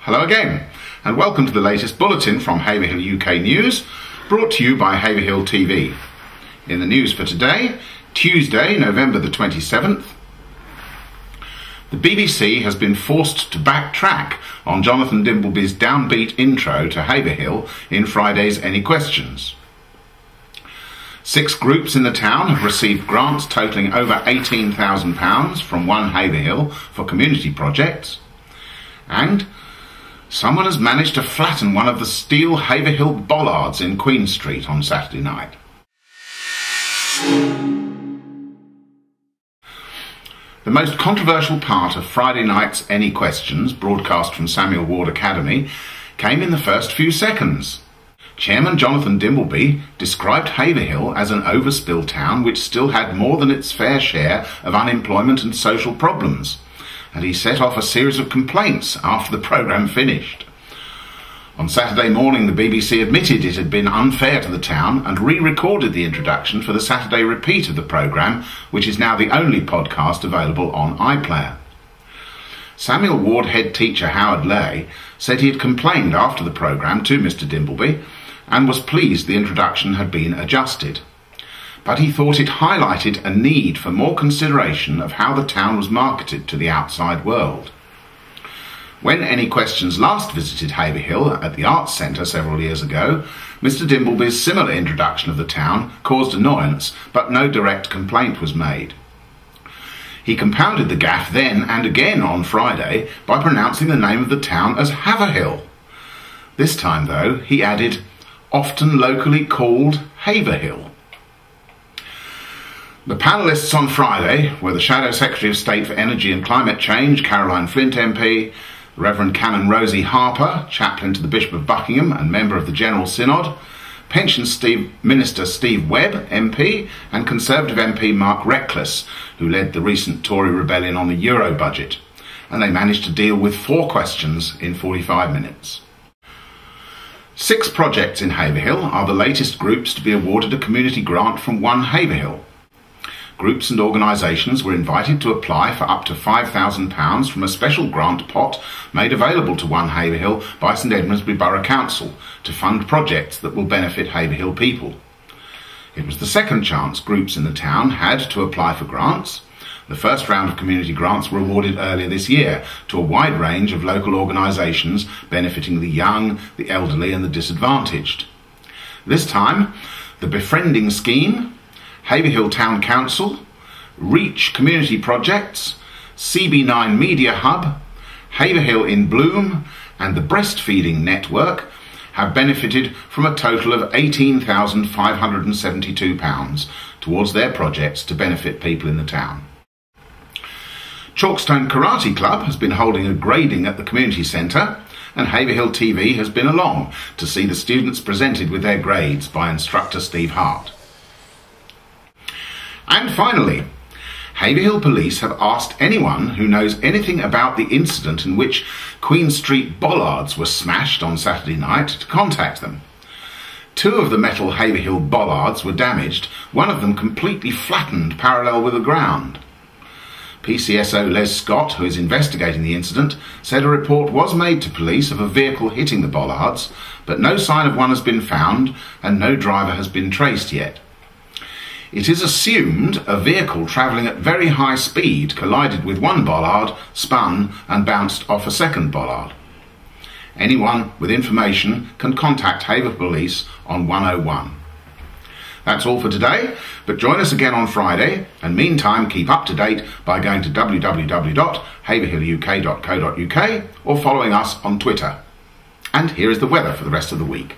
Hello again, and welcome to the latest bulletin from Haverhill UK News, brought to you by Haverhill TV. In the news for today, Tuesday, November the 27th, the BBC has been forced to backtrack on Jonathan Dimbleby's downbeat intro to Haverhill in Friday's Any Questions. 6 groups in the town have received grants totalling over £18,000 from ONE Haverhill for community projects, and someone has managed to flatten one of the steel Haverhill bollards in Queen Street on Saturday night. The most controversial part of Friday night's Any Questions, broadcast from Samuel Ward Academy, came in the first few seconds. Chairman Jonathan Dimbleby described Haverhill as an overspill town which still had more than its fair share of unemployment and social problems, and he set off a series of complaints after the programme finished. On Saturday morning, the BBC admitted it had been unfair to the town and re-recorded the introduction for the Saturday repeat of the programme, which is now the only podcast available on iPlayer. Samuel Ward head teacher Howard Lay said he had complained after the programme to Mr Dimbleby and was pleased the introduction had been adjusted. But he thought it highlighted a need for more consideration of how the town was marketed to the outside world. When Any Questions last visited Haverhill at the Arts Centre several years ago, Mr Dimbleby's similar introduction of the town caused annoyance, but no direct complaint was made. He compounded the gaffe then and again on Friday by pronouncing the name of the town as Haverhill. This time, though, he added, often locally called Haverhill. The panellists on Friday were the Shadow Secretary of State for Energy and Climate Change, Caroline Flint MP, Reverend Canon Rosie Harper, chaplain to the Bishop of Buckingham and member of the General Synod, Pensions Minister Steve Webb MP, and Conservative MP Mark Reckless, who led the recent Tory rebellion on the Euro budget, and they managed to deal with 4 questions in 45 minutes. 6 projects in Haverhill are the latest groups to be awarded a community grant from ONE Haverhill. Groups and organisations were invited to apply for up to £5,000 from a special grant pot made available to ONE Haverhill by St Edmundsbury Borough Council to fund projects that will benefit Haverhill people. It was the second chance groups in the town had to apply for grants. The first round of community grants were awarded earlier this year to a wide range of local organisations benefiting the young, the elderly and the disadvantaged. This time, the Befriending Scheme, Haverhill Town Council, Reach Community Projects, CB9 Media Hub, Haverhill in Bloom and the Breastfeeding Network have benefited from a total of £18,572 towards their projects to benefit people in the town. Chalkstone Karate Club has been holding a grading at the community centre, and Haverhill TV has been along to see the students presented with their grades by instructor Steve Hart. And finally, Haverhill Police have asked anyone who knows anything about the incident in which Queen Street bollards were smashed on Saturday night to contact them. 2 of the metal Haverhill bollards were damaged, one of them completely flattened parallel with the ground. PCSO Les Scott, who is investigating the incident, said a report was made to police of a vehicle hitting the bollards, but no sign of one has been found and no driver has been traced yet. It is assumed a vehicle travelling at very high speed collided with one bollard, spun and bounced off a second bollard. Anyone with information can contact Haverhill Police on 101. That's all for today, but join us again on Friday, and meantime keep up to date by going to www.haverhilluk.co.uk or following us on Twitter. And here is the weather for the rest of the week.